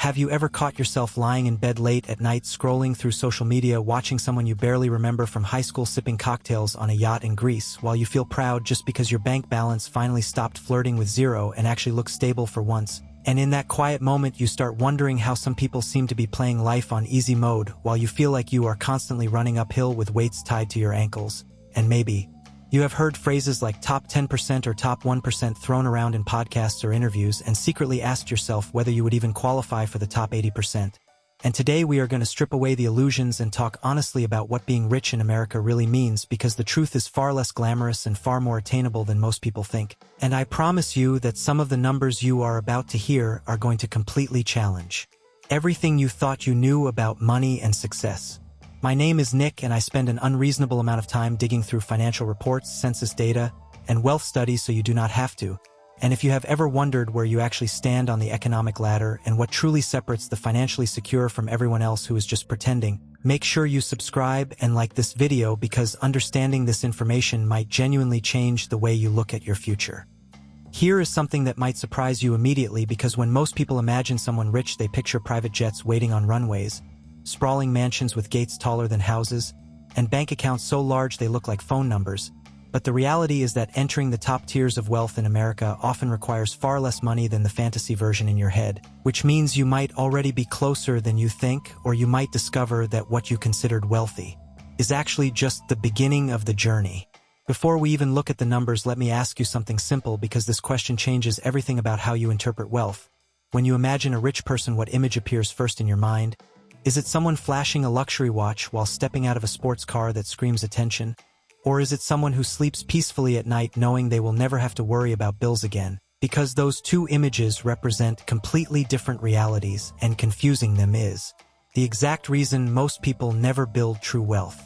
have you ever caught yourself lying in bed late at night scrolling through social media watching someone you barely remember from high school sipping cocktails on a yacht in Greece while you feel proud just because your bank balance finally stopped flirting with zero and actually looks stable for once? And in that quiet moment you start wondering how some people seem to be playing life on easy mode while you feel like you are constantly running uphill with weights tied to your ankles. And maybe you have heard phrases like top 10% or top 1% thrown around in podcasts or interviews and secretly asked yourself whether you would even qualify for the top 80%. And today we are going to strip away the illusions and talk honestly about what being rich in America really means, because the truth is far less glamorous and far more attainable than most people think. And I promise you that some of the numbers you are about to hear are going to completely challenge everything you thought you knew about money and success. My name is Nick, and I spend an unreasonable amount of time digging through financial reports, census data, and wealth studies so you do not have to. And if you have ever wondered where you actually stand on the economic ladder and what truly separates the financially secure from everyone else who is just pretending, make sure you subscribe and like this video, because understanding this information might genuinely change the way you look at your future. Here is something that might surprise you immediately, because when most people imagine someone rich, they picture private jets waiting on runways, sprawling mansions with gates taller than houses, and bank accounts so large they look like phone numbers. But the reality is that entering the top tiers of wealth in America often requires far less money than the fantasy version in your head, which means you might already be closer than you think, or you might discover that what you considered wealthy is actually just the beginning of the journey. Before we even look at the numbers, let me ask you something simple, because this question changes everything about how you interpret wealth. When you imagine a rich person, what image appears first in your mind? Is it someone flashing a luxury watch while stepping out of a sports car that screams attention? Or is it someone who sleeps peacefully at night knowing they will never have to worry about bills again? Because those two images represent completely different realities, and confusing them is the exact reason most people never build true wealth.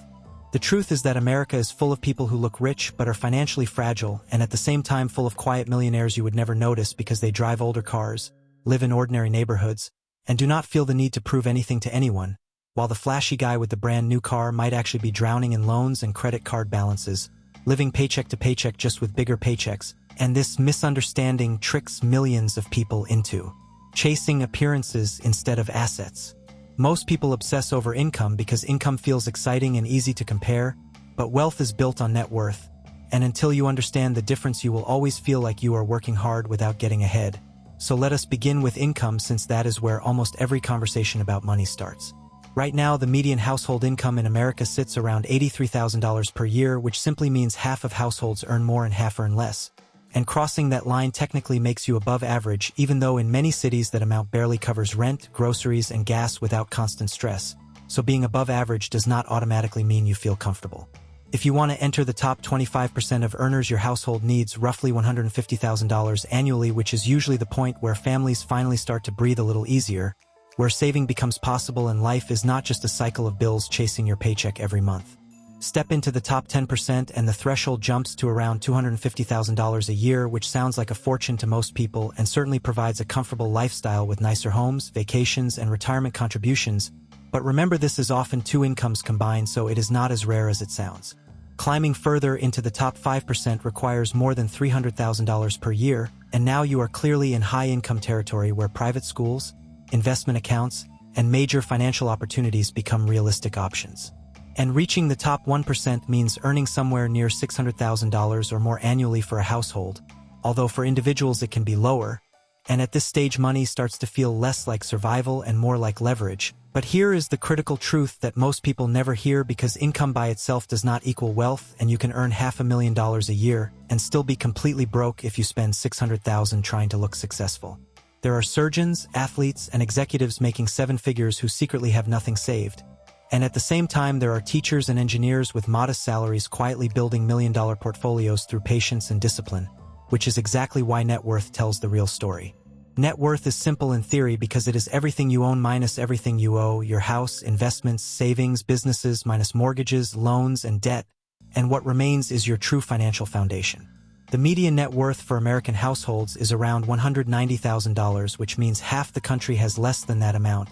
The truth is that America is full of people who look rich but are financially fragile, and at the same time full of quiet millionaires you would never notice because they drive older cars, live in ordinary neighborhoods, and do not feel the need to prove anything to anyone, while the flashy guy with the brand new car might actually be drowning in loans and credit card balances, living paycheck to paycheck just with bigger paychecks. And this misunderstanding tricks millions of people into chasing appearances instead of assets. Most people obsess over income because income feels exciting and easy to compare, but wealth is built on net worth, and until you understand the difference, you will always feel like you are working hard without getting ahead. So let us begin with income, since that is where almost every conversation about money starts. Right now, the median household income in America sits around $83,000 per year, which simply means half of households earn more and half earn less. And crossing that line technically makes you above average, even though in many cities that amount barely covers rent, groceries, and gas without constant stress. So being above average does not automatically mean you feel comfortable. If you want to enter the top 25% of earners, your household needs roughly $150,000 annually, which is usually the point where families finally start to breathe a little easier, where saving becomes possible and life is not just a cycle of bills chasing your paycheck every month. Step into the top 10% and the threshold jumps to around $250,000 a year, which sounds like a fortune to most people and certainly provides a comfortable lifestyle with nicer homes, vacations, and retirement contributions. But remember, this is often two incomes combined, so it is not as rare as it sounds. Climbing further into the top 5% requires more than $300,000 per year, and now you are clearly in high-income territory where private schools, investment accounts, and major financial opportunities become realistic options. And reaching the top 1% means earning somewhere near $600,000 or more annually for a household, although for individuals it can be lower. And at this stage, money starts to feel less like survival and more like leverage. But here is the critical truth that most people never hear, because income by itself does not equal wealth, and you can earn $500,000 a year and still be completely broke if you spend $600,000 trying to look successful. There are surgeons, athletes, and executives making seven figures who secretly have nothing saved. And at the same time, there are teachers and engineers with modest salaries quietly building million-dollar portfolios through patience and discipline, which is exactly why net worth tells the real story. Net worth is simple in theory because it is everything you own minus everything you owe: your house, investments, savings, businesses, minus mortgages, loans, and debt, and what remains is your true financial foundation. The median net worth for American households is around $190,000, which means half the country has less than that amount.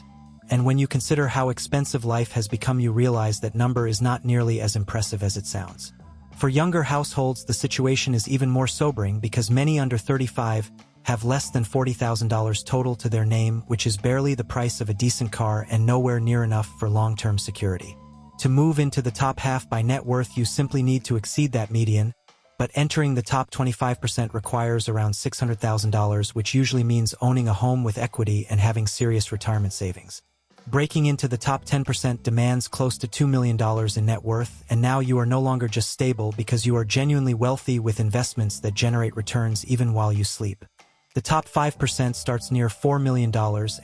And when you consider how expensive life has become, you realize that number is not nearly as impressive as it sounds. For younger households, the situation is even more sobering, because many under 35 have less than $40,000 total to their name, which is barely the price of a decent car and nowhere near enough for long-term security. To move into the top half by net worth, you simply need to exceed that median, but entering the top 25% requires around $600,000, which usually means owning a home with equity and having serious retirement savings. Breaking into the top 10% demands close to $2 million in net worth, and now you are no longer just stable because you are genuinely wealthy with investments that generate returns even while you sleep. The top 5% starts near $4 million,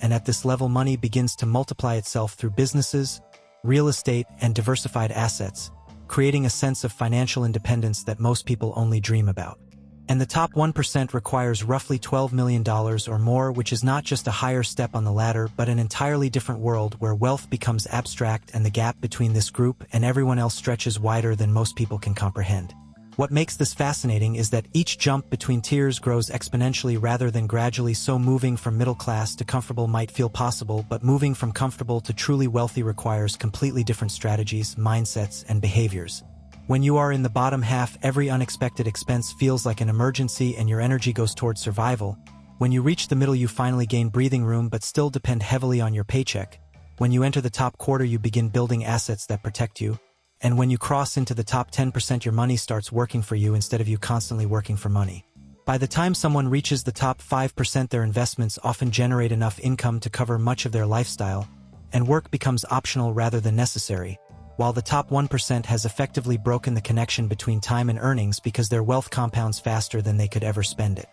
and at this level money begins to multiply itself through businesses, real estate, and diversified assets, creating a sense of financial independence that most people only dream about. And the top 1% requires roughly $12 million or more, which is not just a higher step on the ladder, but an entirely different world where wealth becomes abstract and the gap between this group and everyone else stretches wider than most people can comprehend. What makes this fascinating is that each jump between tiers grows exponentially rather than gradually, so moving from middle class to comfortable might feel possible, but moving from comfortable to truly wealthy requires completely different strategies, mindsets, and behaviors. When you are in the bottom half, every unexpected expense feels like an emergency and your energy goes towards survival. When you reach the middle, you finally gain breathing room but still depend heavily on your paycheck. When you enter the top quarter, you begin building assets that protect you. And when you cross into the top 10%, your money starts working for you instead of you constantly working for money. By the time someone reaches the top 5%, their investments often generate enough income to cover much of their lifestyle, and work becomes optional rather than necessary, while the top 1% has effectively broken the connection between time and earnings because their wealth compounds faster than they could ever spend it.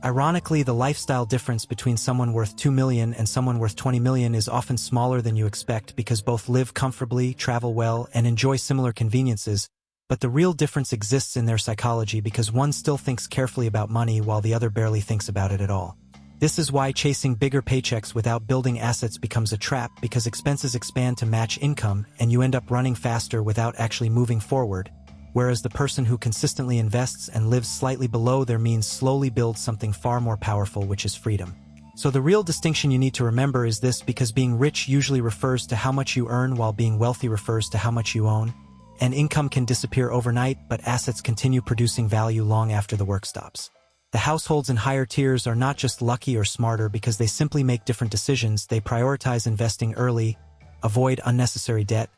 Ironically, the lifestyle difference between someone worth $2 million and someone worth $20 million is often smaller than you expect because both live comfortably, travel well, and enjoy similar conveniences, but the real difference exists in their psychology because one still thinks carefully about money while the other barely thinks about it at all. This is why chasing bigger paychecks without building assets becomes a trap, because expenses expand to match income and you end up running faster without actually moving forward, whereas the person who consistently invests and lives slightly below their means slowly builds something far more powerful, which is freedom. So the real distinction you need to remember is this, because being rich usually refers to how much you earn while being wealthy refers to how much you own, and income can disappear overnight, but assets continue producing value long after the work stops. The households in higher tiers are not just lucky or smarter because they simply make different decisions. They prioritize investing early, avoid unnecessary debt,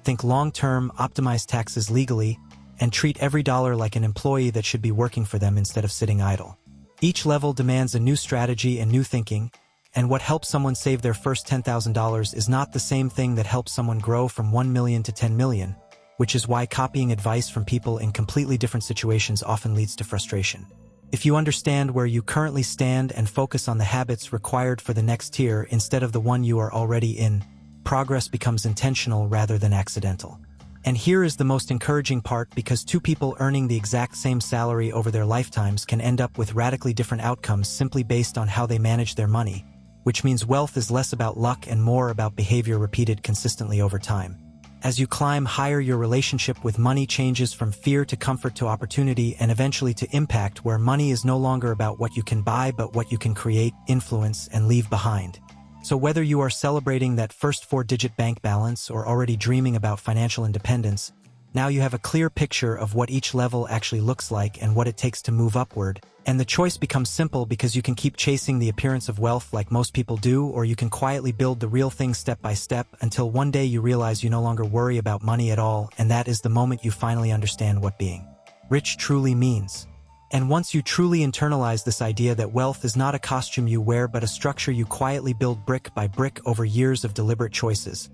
think long-term, optimize taxes legally, and treat every dollar like an employee that should be working for them instead of sitting idle. Each level demands a new strategy and new thinking, and what helps someone save their first $10,000 is not the same thing that helps someone grow from $1 million to $10 million, which is why copying advice from people in completely different situations often leads to frustration. If you understand where you currently stand and focus on the habits required for the next tier instead of the one you are already in, progress becomes intentional rather than accidental. And here is the most encouraging part, because two people earning the exact same salary over their lifetimes can end up with radically different outcomes simply based on how they manage their money, which means wealth is less about luck and more about behavior repeated consistently over time. As you climb higher, your relationship with money changes from fear to comfort to opportunity and eventually to impact, where money is no longer about what you can buy but what you can create, influence, and leave behind. So whether you are celebrating that first 4-digit bank balance or already dreaming about financial independence, now you have a clear picture of what each level actually looks like and what it takes to move upward. And the choice becomes simple, because you can keep chasing the appearance of wealth like most people do, or you can quietly build the real thing step by step until one day you realize you no longer worry about money at all, and that is the moment you finally understand what being rich truly means. And once you truly internalize this idea that wealth is not a costume you wear but a structure you quietly build brick by brick over years of deliberate choices,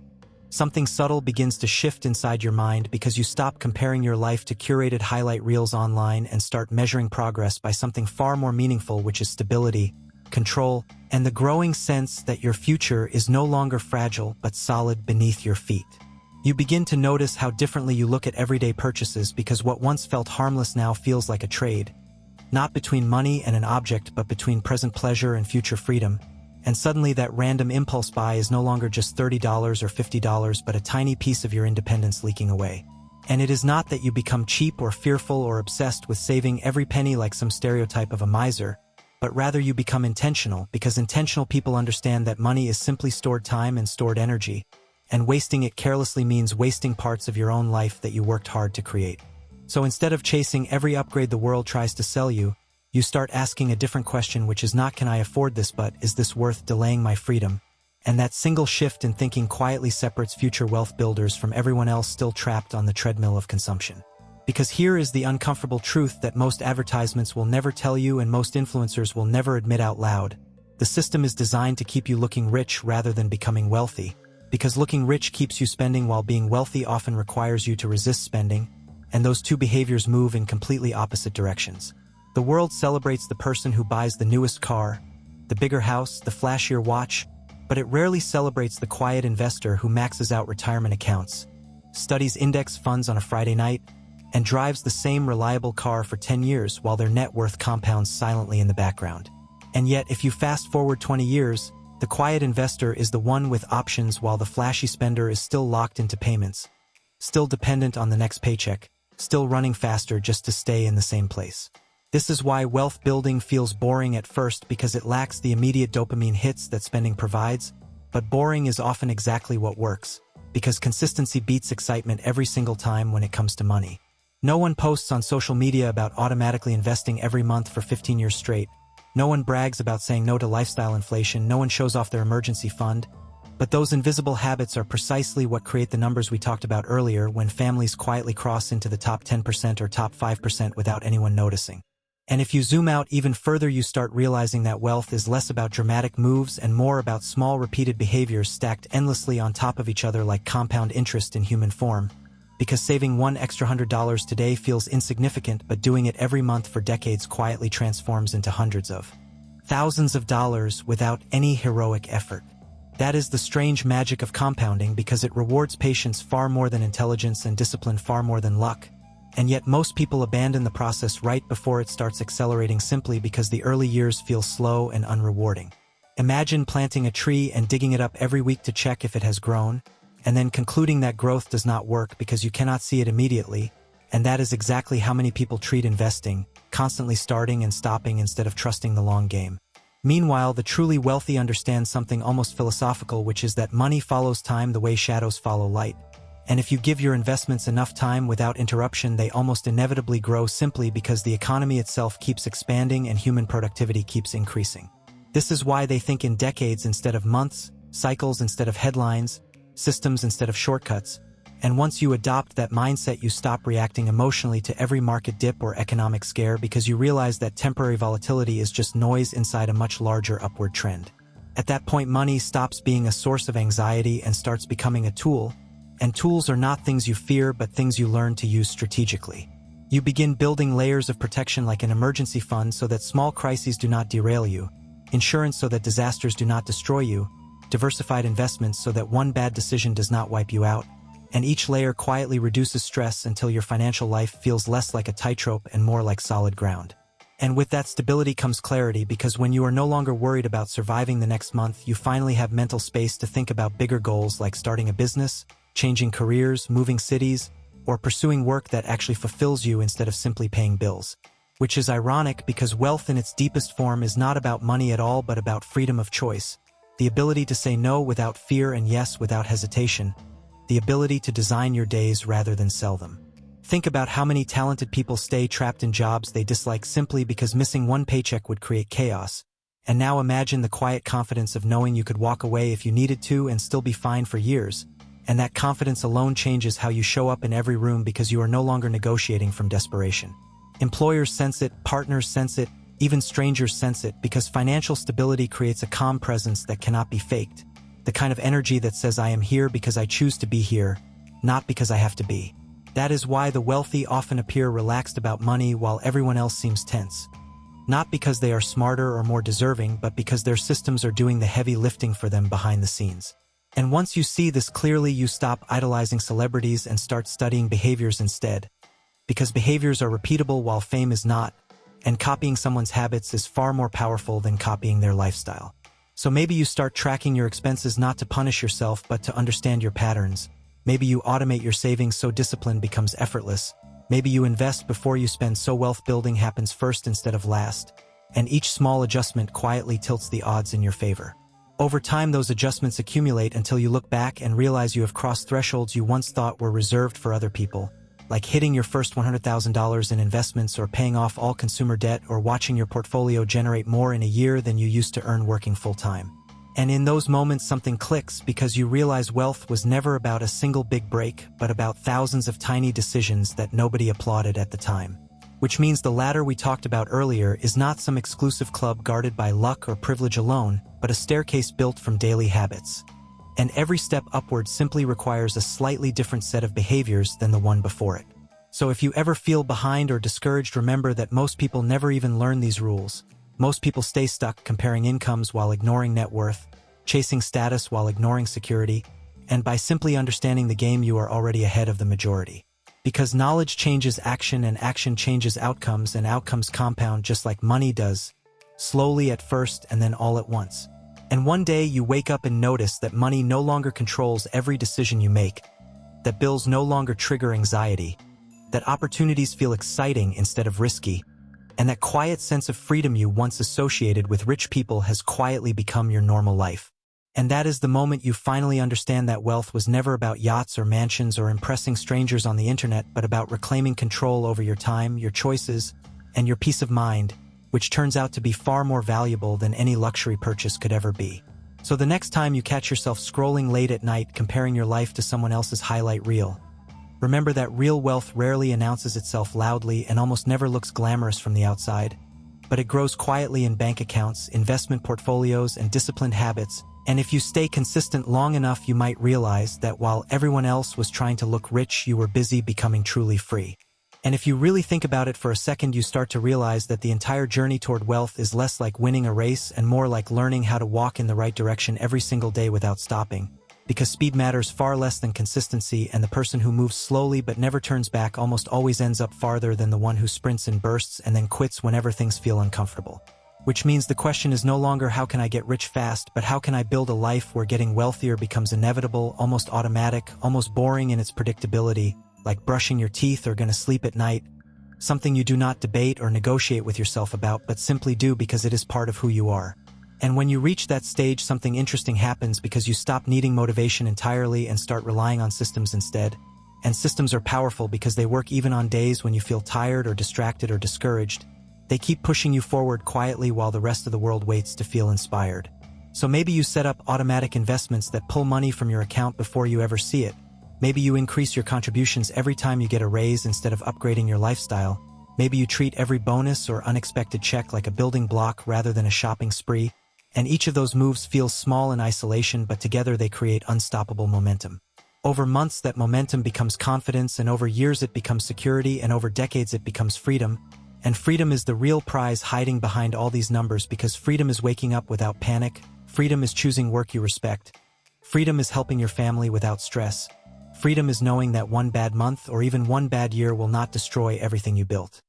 something subtle begins to shift inside your mind, because you stop comparing your life to curated highlight reels online and start measuring progress by something far more meaningful, which is stability, control, and the growing sense that your future is no longer fragile but solid beneath your feet. You begin to notice how differently you look at everyday purchases, because what once felt harmless now feels like a trade, not between money and an object but between present pleasure and future freedom. And suddenly that random impulse buy is no longer just $30 or $50 but a tiny piece of your independence leaking away. And it is not that you become cheap or fearful or obsessed with saving every penny like some stereotype of a miser, but rather you become intentional, because intentional people understand that money is simply stored time and stored energy, and wasting it carelessly means wasting parts of your own life that you worked hard to create. So instead of chasing every upgrade the world tries to sell you, you start asking a different question, which is not can I afford this, but is this worth delaying my freedom? And that single shift in thinking quietly separates future wealth builders from everyone else still trapped on the treadmill of consumption. Because here is the uncomfortable truth that most advertisements will never tell you and most influencers will never admit out loud. The system is designed to keep you looking rich rather than becoming wealthy. Because looking rich keeps you spending while being wealthy often requires you to resist spending, and those two behaviors move in completely opposite directions. The world celebrates the person who buys the newest car, the bigger house, the flashier watch, but it rarely celebrates the quiet investor who maxes out retirement accounts, studies index funds on a Friday night, and drives the same reliable car for 10 years while their net worth compounds silently in the background. And yet, if you fast forward 20 years, the quiet investor is the one with options while the flashy spender is still locked into payments, still dependent on the next paycheck, still running faster just to stay in the same place. This is why wealth building feels boring at first, because it lacks the immediate dopamine hits that spending provides, but boring is often exactly what works, because consistency beats excitement every single time when it comes to money. No one posts on social media about automatically investing every month for 15 years straight. No one brags about saying no to lifestyle inflation. No one shows off their emergency fund. But those invisible habits are precisely what create the numbers we talked about earlier when families quietly cross into the top 10% or top 5% without anyone noticing. And if you zoom out even further, you start realizing that wealth is less about dramatic moves and more about small repeated behaviors stacked endlessly on top of each other like compound interest in human form. Because saving $1 extra $100 today feels insignificant, but doing it every month for decades quietly transforms into hundreds of thousands of dollars without any heroic effort. That is the strange magic of compounding, because it rewards patience far more than intelligence and discipline far more than luck. And yet most people abandon the process right before it starts accelerating simply because the early years feel slow and unrewarding. Imagine planting a tree and digging it up every week to check if it has grown, and then concluding that growth does not work because you cannot see it immediately, and that is exactly how many people treat investing, constantly starting and stopping instead of trusting the long game. Meanwhile, the truly wealthy understand something almost philosophical, which is that money follows time the way shadows follow light. And if you give your investments enough time without interruption, they almost inevitably grow simply because the economy itself keeps expanding and human productivity keeps increasing. This is why they think in decades instead of months, cycles instead of headlines, systems instead of shortcuts. And once you adopt that mindset, you stop reacting emotionally to every market dip or economic scare, because you realize that temporary volatility is just noise inside a much larger upward trend. At that point, money stops being a source of anxiety and starts becoming a tool. And tools are not things you fear, but things you learn to use strategically. You begin building layers of protection, like an emergency fund so that small crises do not derail you, insurance so that disasters do not destroy you, diversified investments so that one bad decision does not wipe you out, and each layer quietly reduces stress until your financial life feels less like a tightrope and more like solid ground. And with that stability comes clarity, because when you are no longer worried about surviving the next month, you finally have mental space to think about bigger goals like starting a business, changing careers, moving cities, or pursuing work that actually fulfills you instead of simply paying bills. Which is ironic, because wealth in its deepest form is not about money at all, but about freedom of choice, the ability to say no without fear and yes without hesitation, the ability to design your days rather than sell them. Think about how many talented people stay trapped in jobs they dislike simply because missing one paycheck would create chaos. And now imagine the quiet confidence of knowing you could walk away if you needed to and still be fine for years. And that confidence alone changes how you show up in every room, because you are no longer negotiating from desperation. Employers sense it, partners sense it, even strangers sense it, because financial stability creates a calm presence that cannot be faked. The kind of energy that says, I am here because I choose to be here, not because I have to be. That is why the wealthy often appear relaxed about money while everyone else seems tense. Not because they are smarter or more deserving, but because their systems are doing the heavy lifting for them behind the scenes. And once you see this clearly, you stop idolizing celebrities and start studying behaviors instead. Because behaviors are repeatable while fame is not, and copying someone's habits is far more powerful than copying their lifestyle. So maybe you start tracking your expenses not to punish yourself, but to understand your patterns. Maybe you automate your savings so discipline becomes effortless. Maybe you invest before you spend so wealth building happens first instead of last. And each small adjustment quietly tilts the odds in your favor. Over time, those adjustments accumulate until you look back and realize you have crossed thresholds you once thought were reserved for other people. like hitting your first $100,000 in investments or paying off all consumer debt or watching your portfolio generate more in a year than you used to earn working full-time. And in those moments something clicks because you realize wealth was never about a single big break, but about thousands of tiny decisions that nobody applauded at the time. Which means the ladder we talked about earlier is not some exclusive club guarded by luck or privilege alone, but a staircase built from daily habits. And every step upward simply requires a slightly different set of behaviors than the one before it. So if you ever feel behind or discouraged, remember that most people never even learn these rules. Most people stay stuck comparing incomes while ignoring net worth, chasing status while ignoring security, and by simply understanding the game you are already ahead of the majority. Because knowledge changes action and action changes outcomes and outcomes compound just like money does, slowly at first and then all at once. And one day you wake up and notice that money no longer controls every decision you make, that bills no longer trigger anxiety, that opportunities feel exciting instead of risky, and that quiet sense of freedom you once associated with rich people has quietly become your normal life. And that is the moment you finally understand that wealth was never about yachts or mansions or impressing strangers on the internet, but about reclaiming control over your time, your choices, and your peace of mind, which turns out to be far more valuable than any luxury purchase could ever be. So the next time you catch yourself scrolling late at night comparing your life to someone else's highlight reel, remember that real wealth rarely announces itself loudly and almost never looks glamorous from the outside, but it grows quietly in bank accounts, investment portfolios, and disciplined habits. And if you stay consistent long enough, you might realize that while everyone else was trying to look rich, you were busy becoming truly free. And if you really think about it for a second, you start to realize that the entire journey toward wealth is less like winning a race and more like learning how to walk in the right direction every single day without stopping. Because speed matters far less than consistency, and the person who moves slowly but never turns back almost always ends up farther than the one who sprints in bursts and then quits whenever things feel uncomfortable. Which means the question is no longer how can I get rich fast, but how can I build a life where getting wealthier becomes inevitable, almost automatic, almost boring in its predictability, like brushing your teeth or going to sleep at night, something you do not debate or negotiate with yourself about, but simply do because it is part of who you are. And when you reach that stage, something interesting happens because you stop needing motivation entirely and start relying on systems instead. And systems are powerful because they work even on days when you feel tired or distracted or discouraged. They keep pushing you forward quietly while the rest of the world waits to feel inspired. So maybe you set up automatic investments that pull money from your account before you ever see it. Maybe you increase your contributions every time you get a raise instead of upgrading your lifestyle. Maybe you treat every bonus or unexpected check like a building block rather than a shopping spree. And each of those moves feels small in isolation, but together they create unstoppable momentum. Over months that momentum becomes confidence, and over years it becomes security, and over decades it becomes freedom. And freedom is the real prize hiding behind all these numbers, because freedom is waking up without panic. Freedom is choosing work you respect. Freedom is helping your family without stress. Freedom is knowing that one bad month or even one bad year will not destroy everything you built.